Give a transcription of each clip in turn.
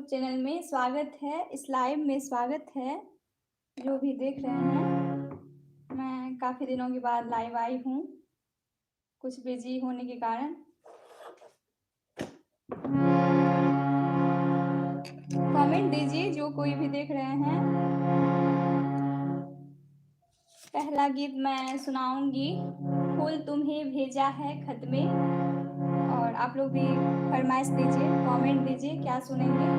YouTube channel में स्वागत है। इस लाइव में स्वागत है जो भी देख रहे हैं। मैं काफ़ी दिनों के बाद लाइव आई हूँ, कुछ बिजी होने के कारण। कमेंट दीजिए जो कोई भी देख रहे हैं। पहला गीत मैं सुनाऊंगी, फूल तुम्हें भेजा है खत में, और आप लोग भी फरमाइश दीजिए, कमेंट दीजिए क्या सुनेंगे।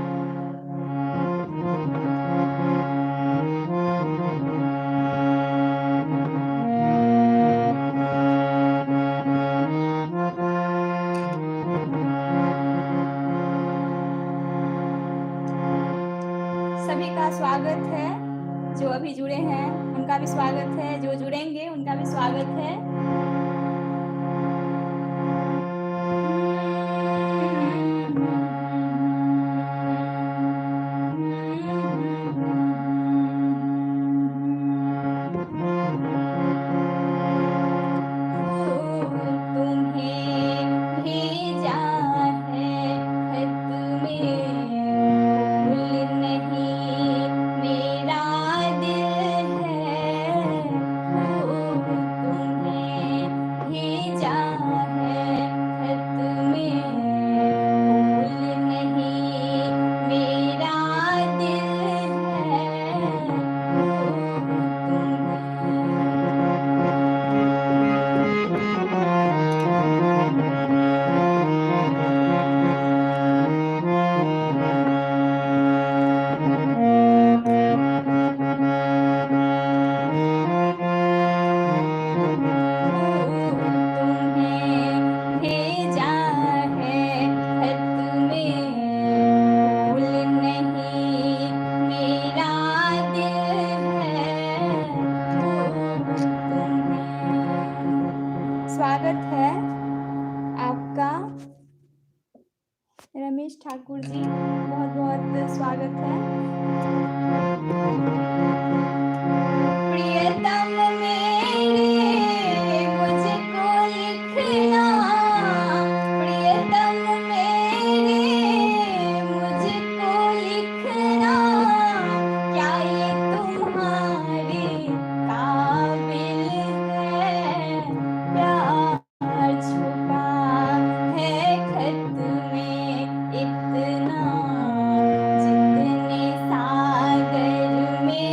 सभी का स्वागत है, जो अभी जुड़े हैं उनका भी स्वागत है, जो जुड़ेंगे उनका भी स्वागत है। स्वागत है आपका रमेश ठाकुर जी, बहुत बहुत स्वागत है। प्रियतम मेरे मुझको लिखना, प्रियतम मेरे मुझको लिखना, क्या ये तुम्हारे काबिल है, प्यार छुपा है खत में इतना, जितने सागर में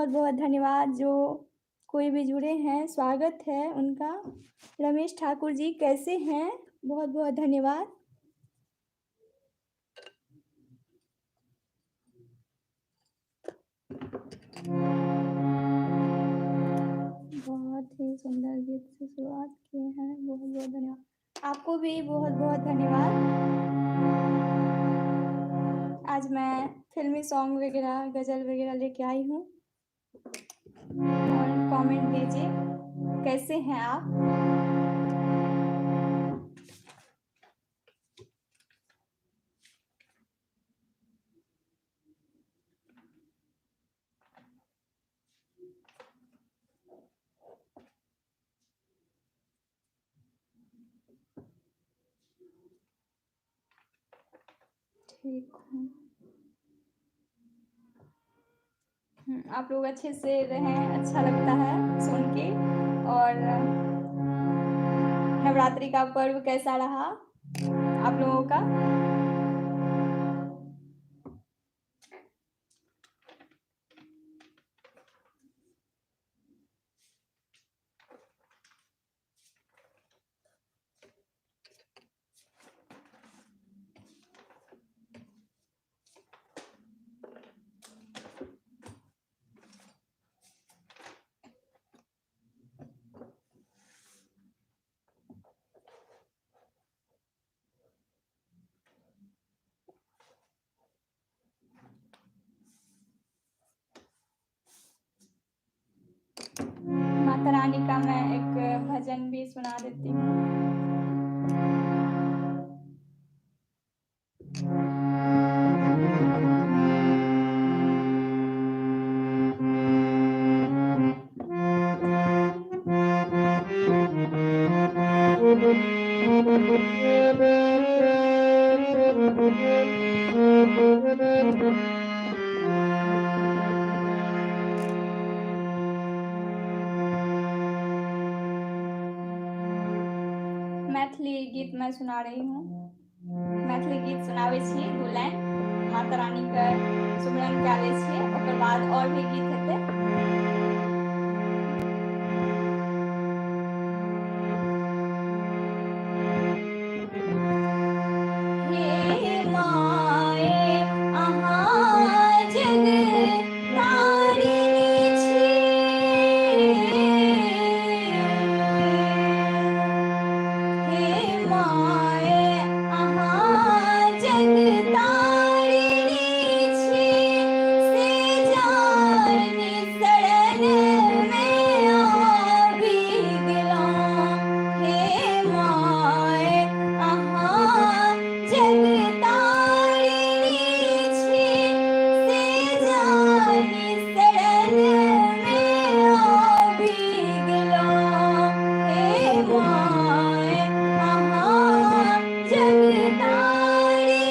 बहुत बहुत धन्यवाद। जो कोई भी जुड़े हैं स्वागत है उनका। रमेश ठाकुर जी कैसे हैं? बहुत बहुत धन्यवाद। बहुत ही सुंदर गीत से शुरुआत किए हैं, बहुत बहुत धन्यवाद। आपको भी बहुत बहुत धन्यवाद। आज मैं फिल्मी सॉन्ग वगैरह गज़ल वगैरह लेके आई हूँ और कमेंट दीजिए कैसे हैं आप। ठीक हूँ। आप लोग अच्छे से रहें, अच्छा लगता है सुन के। और नवरात्रि का पर्व कैसा रहा आप लोगों का? माता रानी का मैं एक भजन भी सुना देती हूँ। मैथिली गीत मैं सुना रही हूँ। मैथिली गीत सुनाबै छी 2 लाइन। माता रानी के सुमिरन कए लै छियै, ओकर बाद और भी गीत हेतै। हे माए अहाँ जग तारिणी छी, हे माए अहाँ जग तारिणी छी, से जानी शरण में आबि गेलहुँ। हे माए अहाँ जग तारिणी छी, से जानी शरण में आबि गेलहुँ। हे माए अहाँ जग तारिणी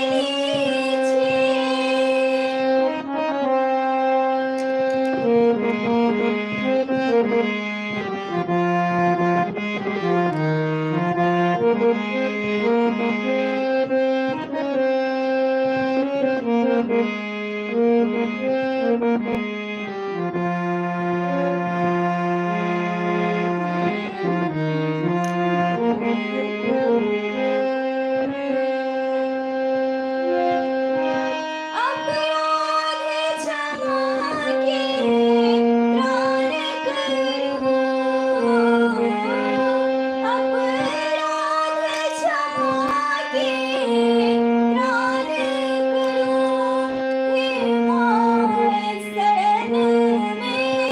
अपराध क्षमा के त्राण करहु, अपराध क्षमा के त्राण करहु। हे माए शरण में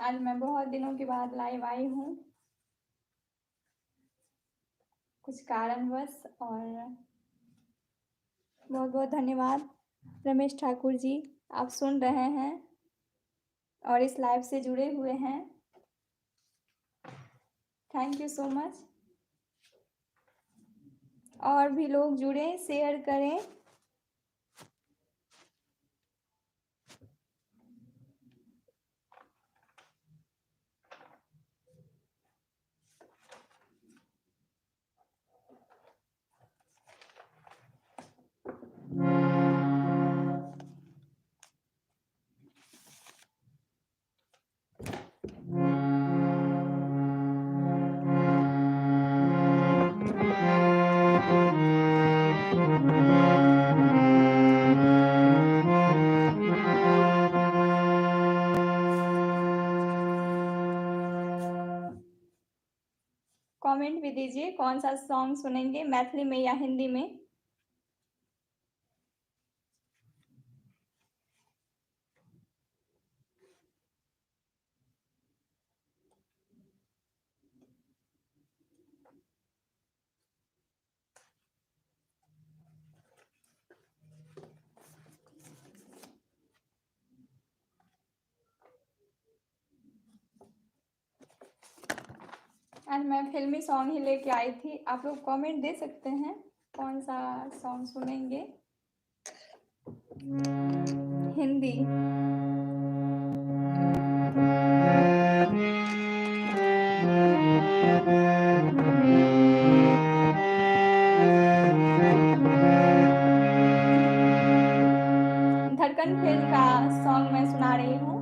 आज मैं बहुत दिनों के बाद लाइव आई हूँ कुछ कारणवश, और बहुत बहुत धन्यवाद रमेश ठाकुर जी, आप सुन रहे हैं और इस लाइव से जुड़े हुए हैं। Thank you so much. और भी लोग जुड़ें, शेयर करें। कमेंट भी दीजिए कौन सा सॉन्ग सुनेंगे, मैथिली में या हिंदी में। आज मैं फिल्मी सॉन्ग ही लेके आई थी, आप लोग कमेंट दे सकते हैं कौन सा सॉन्ग सुनेंगे। हिंदी। धड़कन फिल्म का सॉन्ग मैं सुना रही हूँ।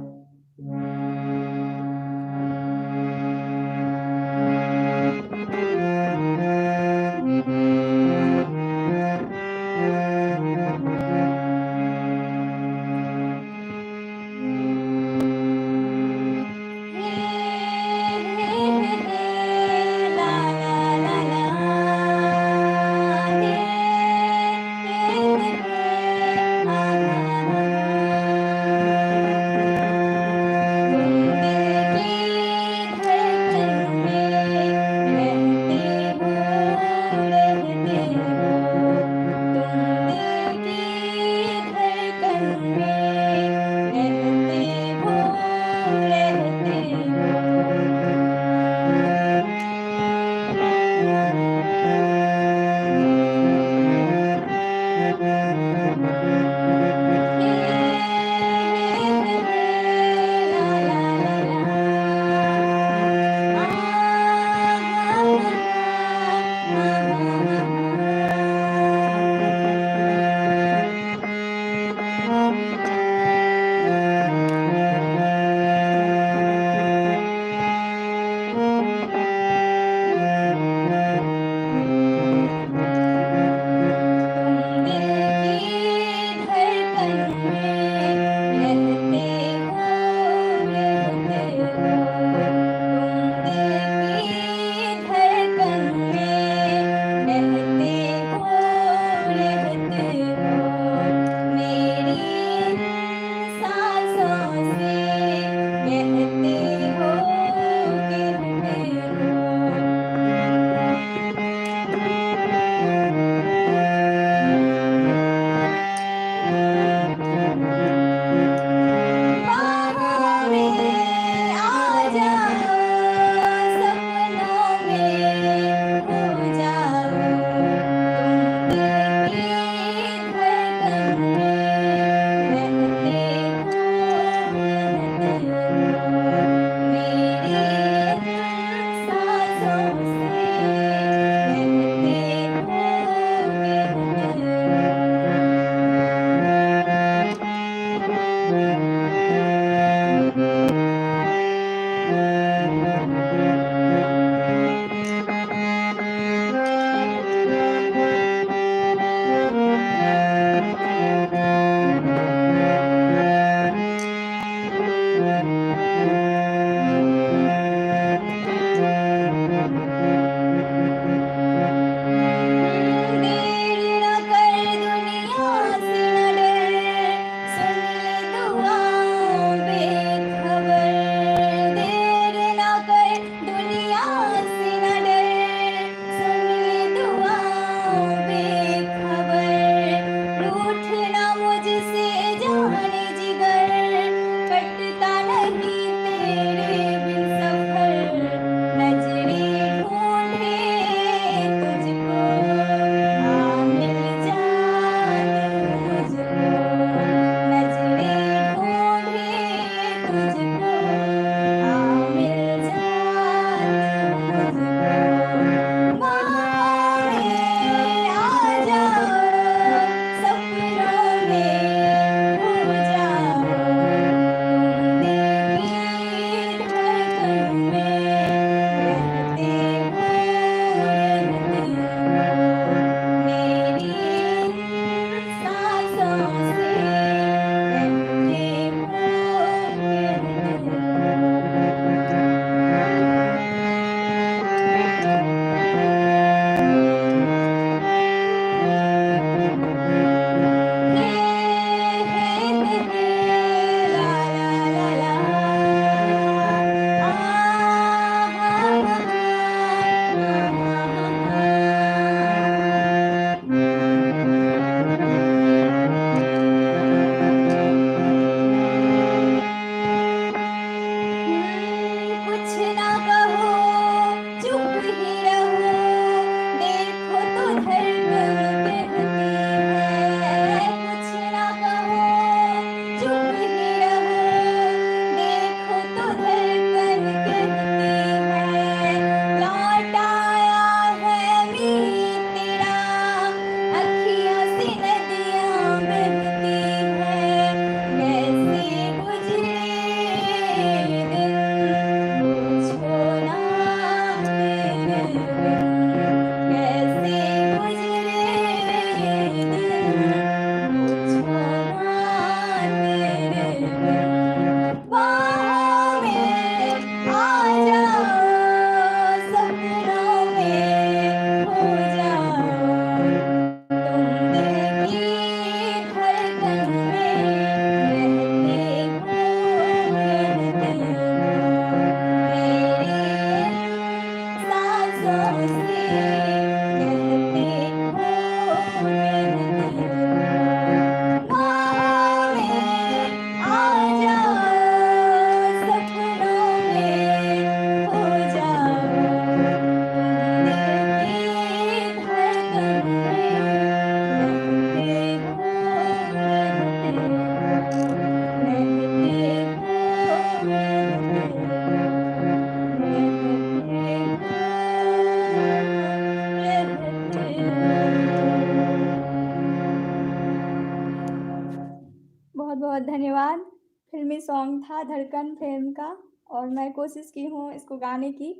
फिल्मी सॉन्ग था धड़कन फिल्म का, और मैं कोशिश की हूँ इसको गाने की।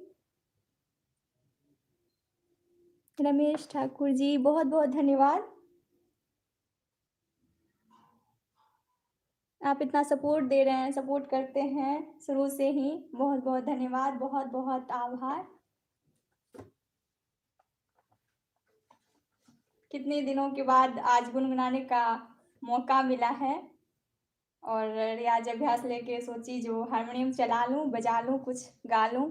रमेश ठाकुर जी बहुत बहुत धन्यवाद, आप इतना सपोर्ट दे रहे हैं, सपोर्ट करते हैं शुरू से ही। बहुत बहुत धन्यवाद, बहुत बहुत आभार। कितने दिनों के बाद आज गुनगुनाने का मौका मिला है, और रियाज अभ्यास लेके सोची जो हारमोनियम चला लूँ, बजा लूँ, कुछ गा लूँ।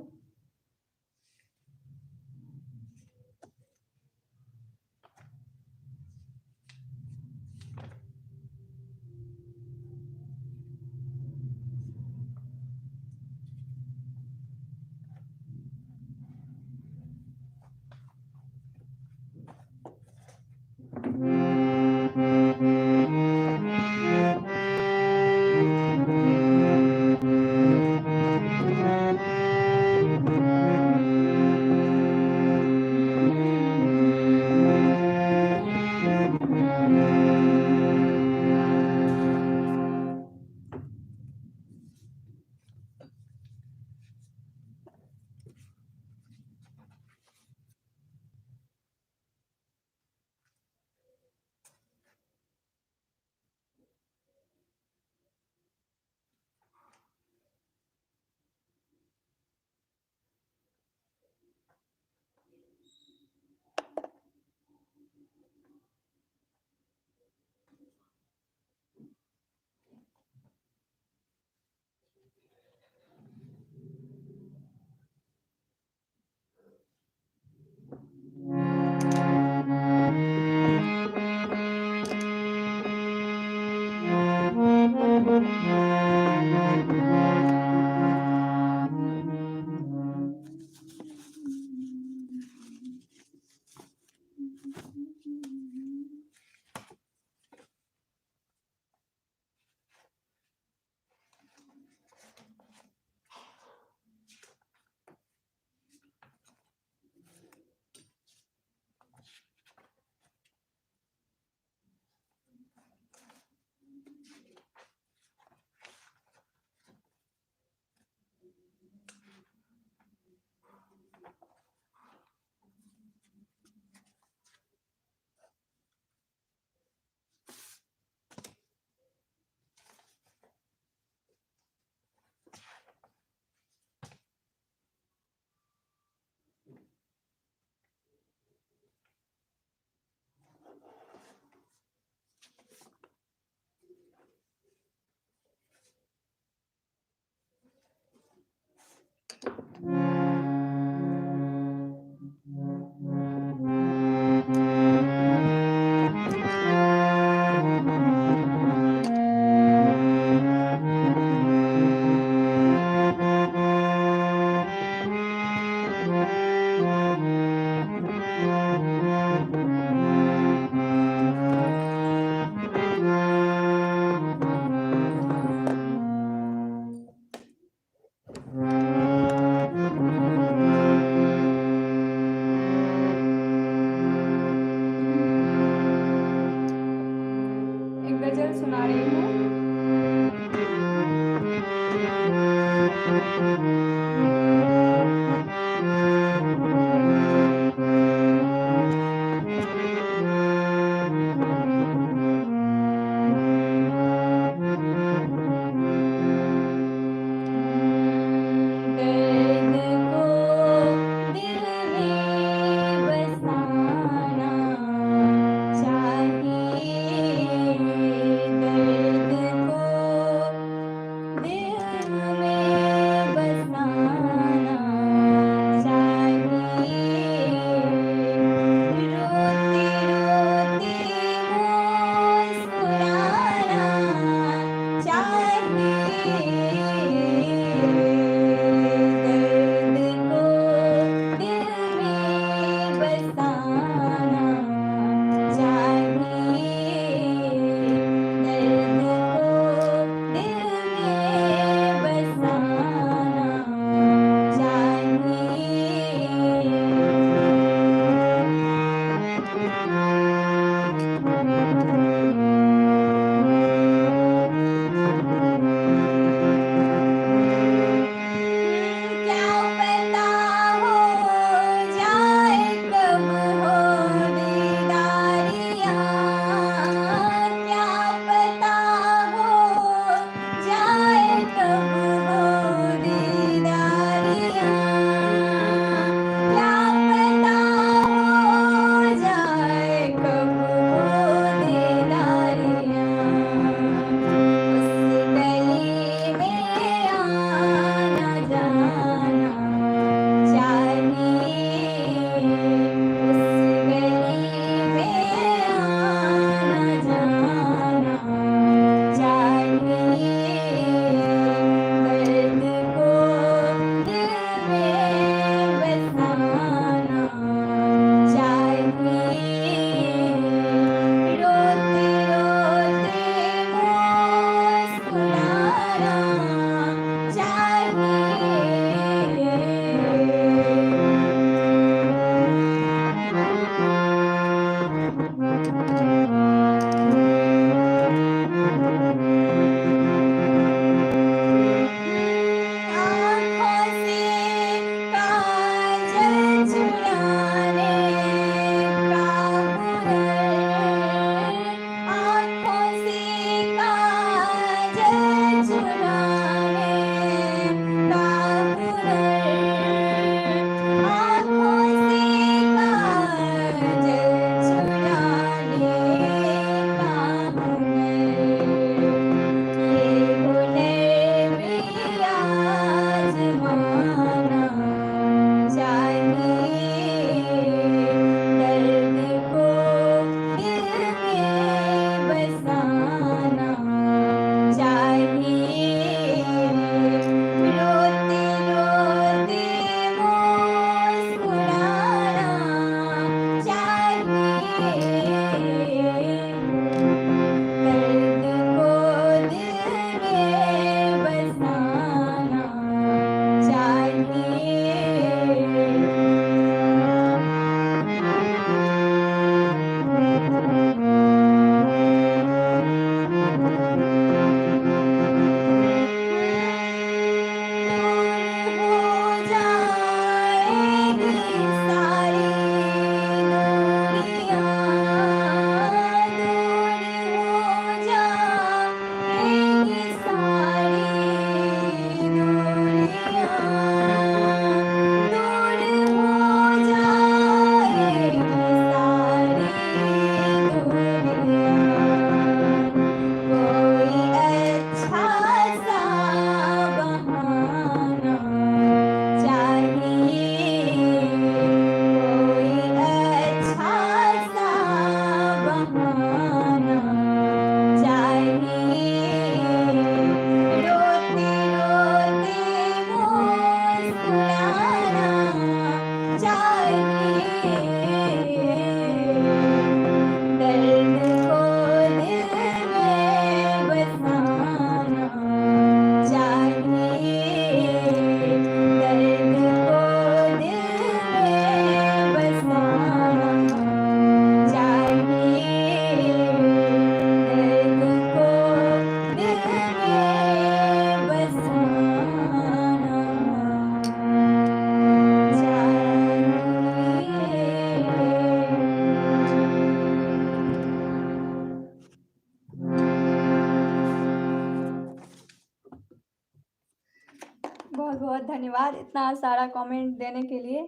धन्यवाद इतना सारा कमेंट देने के लिए।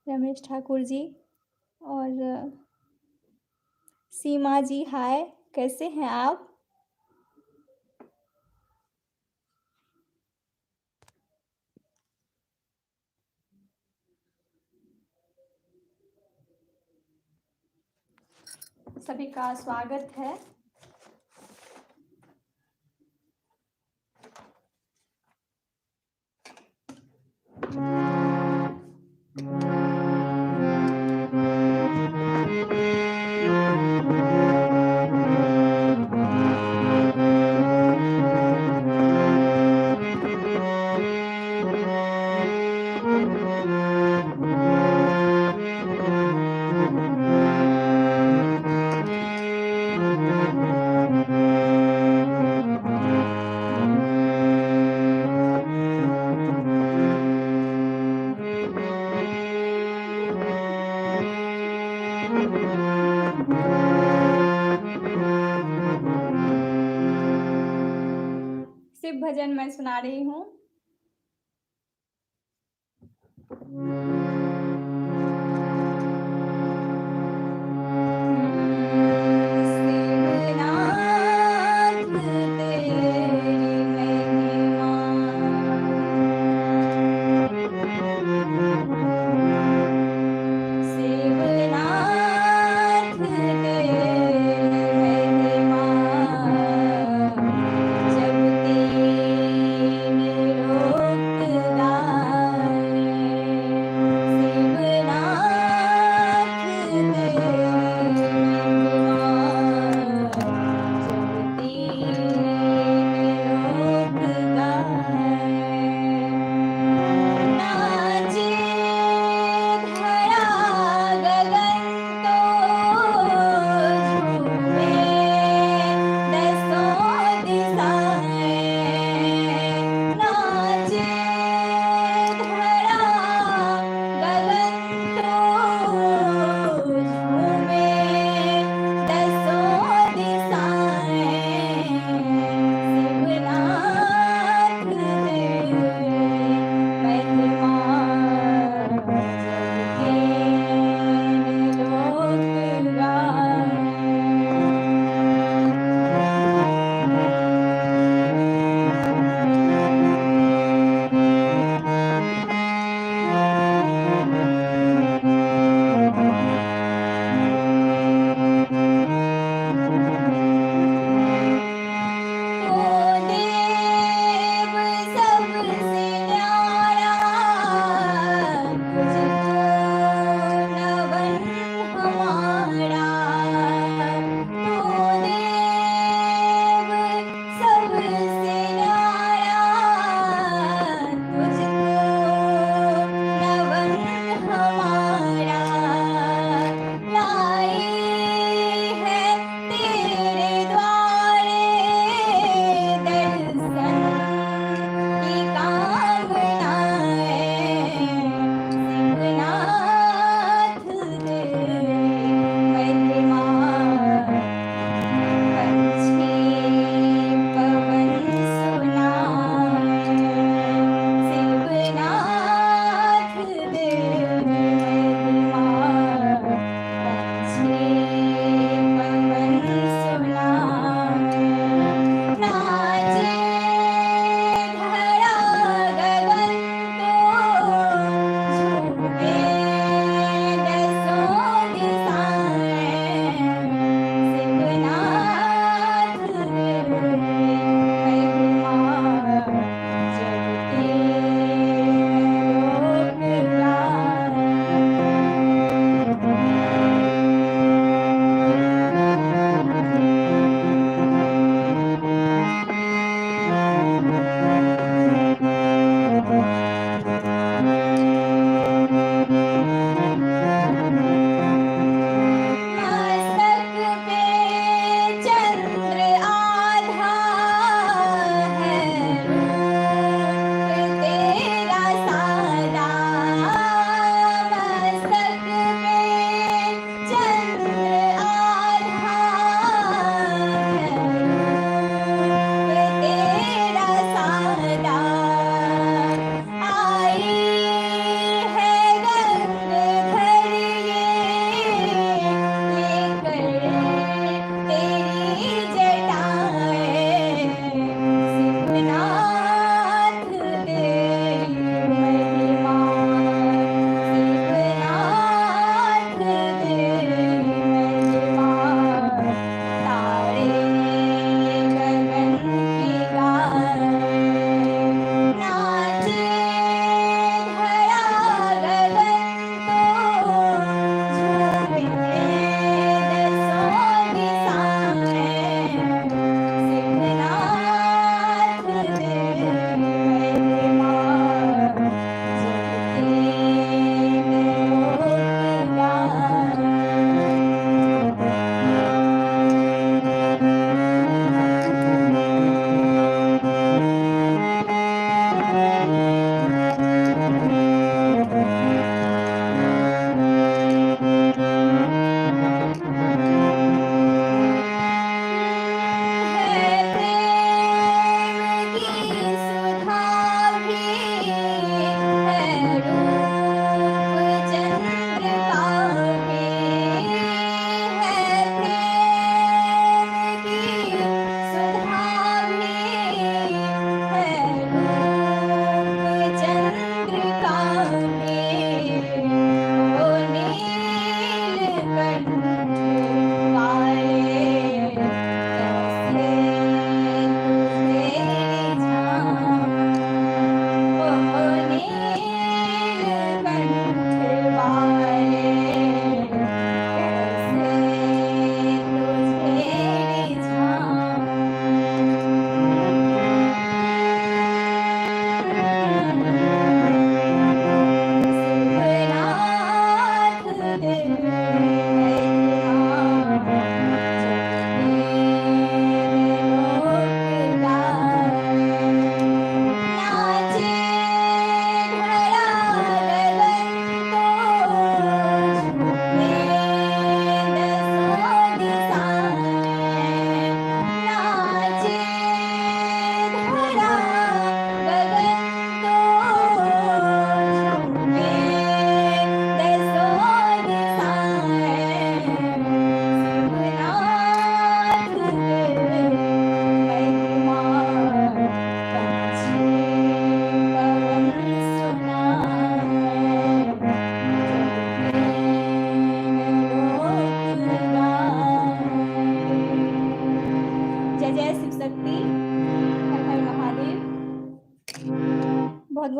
रमेश ठाकुर जी और सीमा जी, हाय, कैसे हैं आप? सभी का स्वागत है। शिव भजन मैं सुना रही हूँ। शिवनाथ तेरी महिमा, शिवनाथ तेरी महिमा, जब तीन लोक गाए।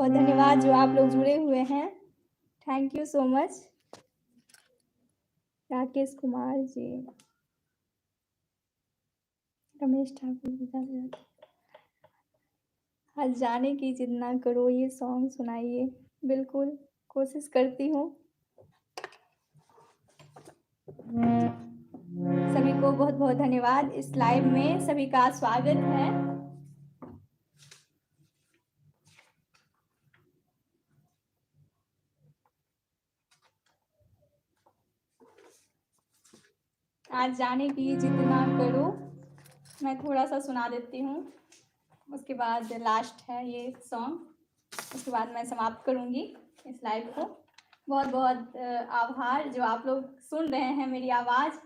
बहुत धन्यवाद जो आप लोग जुड़े हुए हैं। Thank you so much. Rakesh Kumar ji, Ramesh Thakur ji, आज जाने की जिद ना करो, ये सॉन्ग सुनाइए। बिल्कुल कोशिश करती हूँ। सभी को बहुत बहुत धन्यवाद। इस लाइव में सभी का स्वागत है। आज जाने की जिद ना करो, मैं थोड़ा सा सुना देती हूँ, उसके बाद लास्ट है ये सॉन्ग, उसके बाद मैं समाप्त करूँगी इस लाइव को। बहुत बहुत आभार जो आप लोग सुन रहे हैं मेरी आवाज़।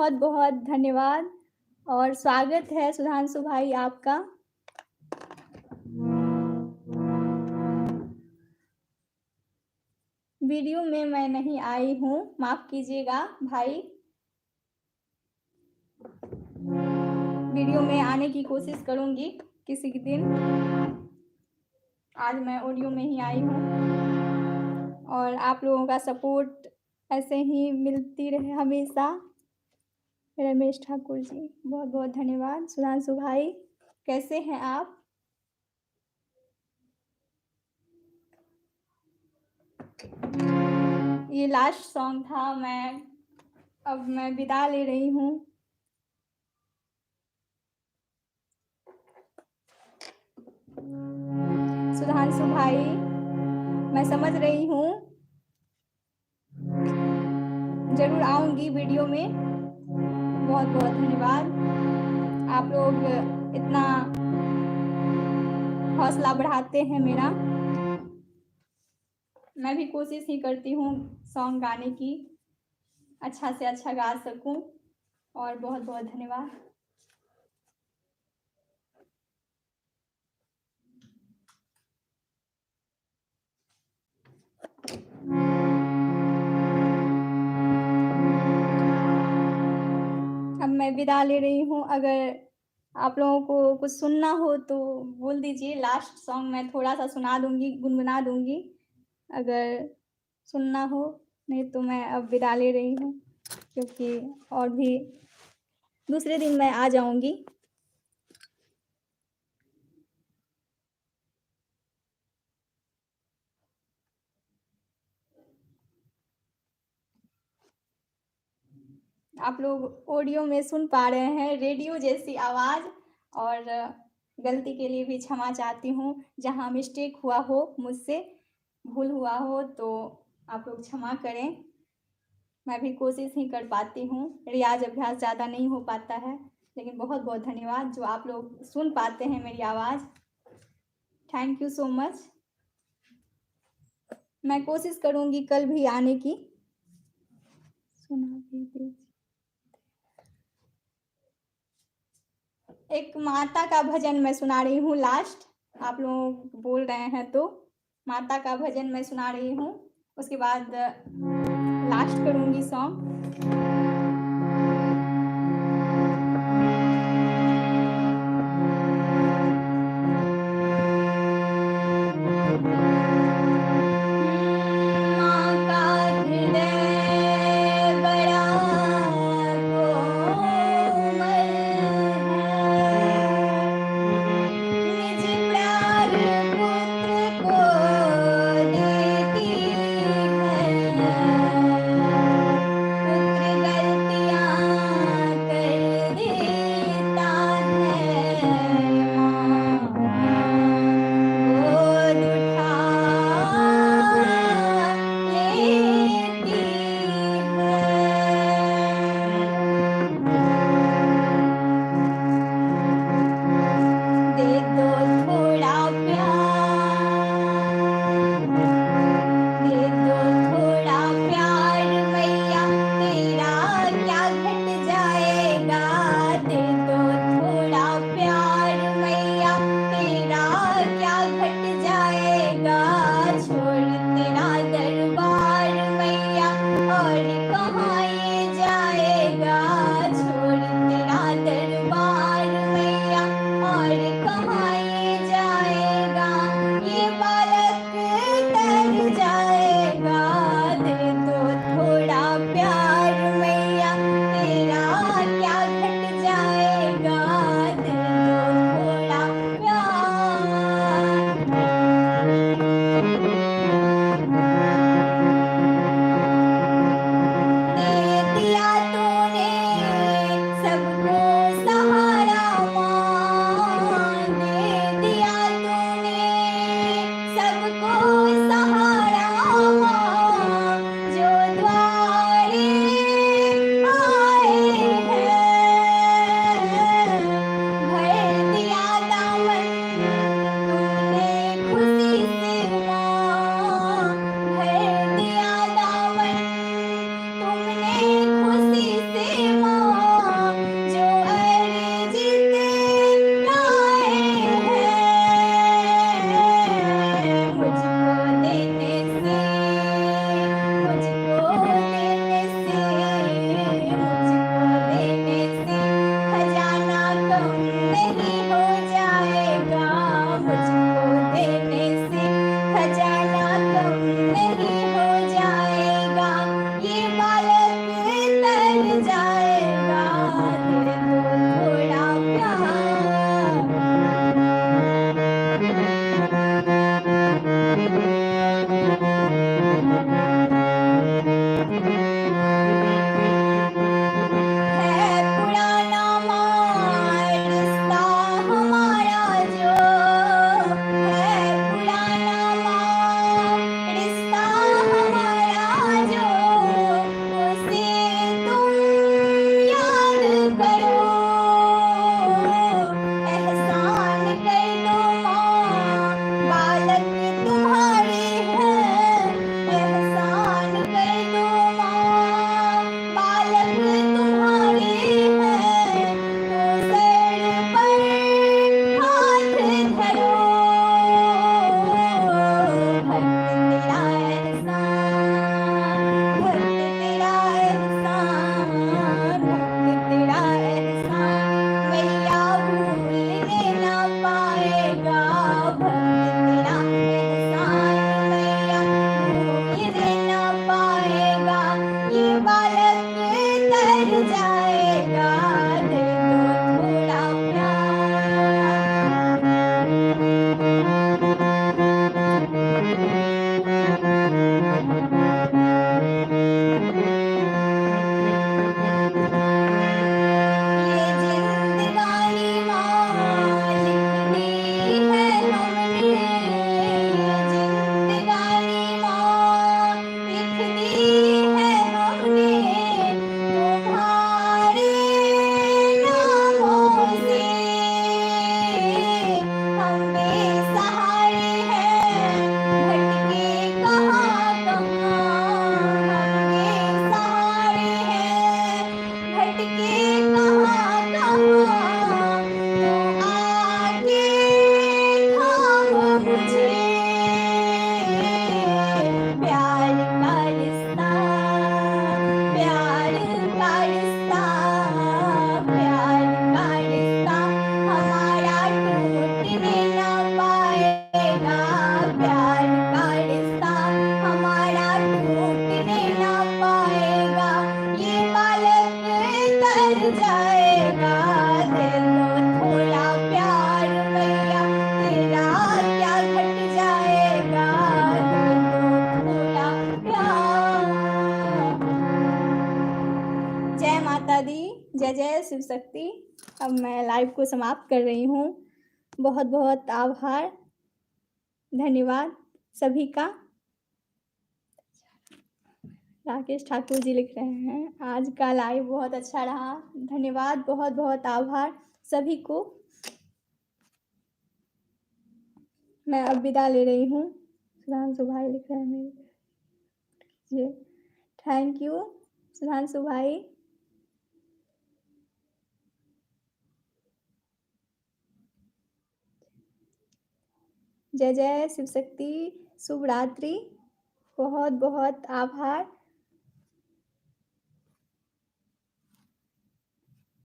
बहुत बहुत धन्यवाद और स्वागत है सुधांशु भाई आपका। वीडियो में मैं नहीं आई हूँ, माफ कीजिएगा भाई। वीडियो में आने की कोशिश करूँगी किसी दिन। आज मैं ऑडियो में ही आई हूँ और आप लोगों का सपोर्ट ऐसे ही मिलती रहे हमेशा। रमेश ठाकुर जी बहुत बहुत धन्यवाद। सुधांशु भाई कैसे हैं आप? ये लास्ट सॉन्ग था, अब मैं विदा ले रही हूँ। सुधांशु भाई मैं समझ रही हूँ, जरूर आऊंगी वीडियो में। बहुत बहुत धन्यवाद, आप लोग इतना हौसला बढ़ाते हैं मेरा। मैं भी कोशिश ही करती हूँ सॉन्ग गाने की, अच्छा से अच्छा गा सकूं। और बहुत बहुत धन्यवाद। अब मैं विदा ले रही हूँ। अगर आप लोगों को कुछ सुनना हो तो बोल दीजिए। लास्ट सॉन्ग मैं थोड़ा सा सुना दूंगी, गुनगुना दूंगी अगर सुनना हो, नहीं तो मैं अब विदा ले रही हूँ, क्योंकि और भी दूसरे दिन मैं आ जाऊंगी। आप लोग ऑडियो में सुन पा रहे हैं रेडियो जैसी आवाज़, और गलती के लिए भी क्षमा चाहती हूँ। जहाँ मिस्टेक हुआ हो, मुझसे भूल हुआ हो तो आप लोग क्षमा करें। मैं भी कोशिश ही कर पाती हूँ, रियाज अभ्यास ज़्यादा नहीं हो पाता है। लेकिन बहुत बहुत धन्यवाद जो आप लोग सुन पाते हैं मेरी आवाज़। Thank you so much. मैं कोशिश करूँगी कल भी आने की। सुना भी दीजिए। एक माता का भजन मैं सुना रही हूँ लास्ट। आप लोग बोल रहे हैं तो माता का भजन मैं सुना रही हूँ, उसके बाद लास्ट करूँगी सॉन्ग। पुत्र पूजा दी। जय जय शिव शक्ति। अब मैं लाइव को समाप्त कर रही हूँ। बहुत बहुत आभार, धन्यवाद सभी का। राकेश ठाकुर जी लिख रहे हैं आज का लाइव बहुत अच्छा रहा, धन्यवाद, बहुत बहुत आभार सभी को। मैं अब विदा ले रही हूँ। सुधांशु भाई लिख रहे हैं मेरे, थैंक यू सुधांशु भाई। जय जय शिव शक्ति, शुभ रात्रि, बहुत बहुत आभार।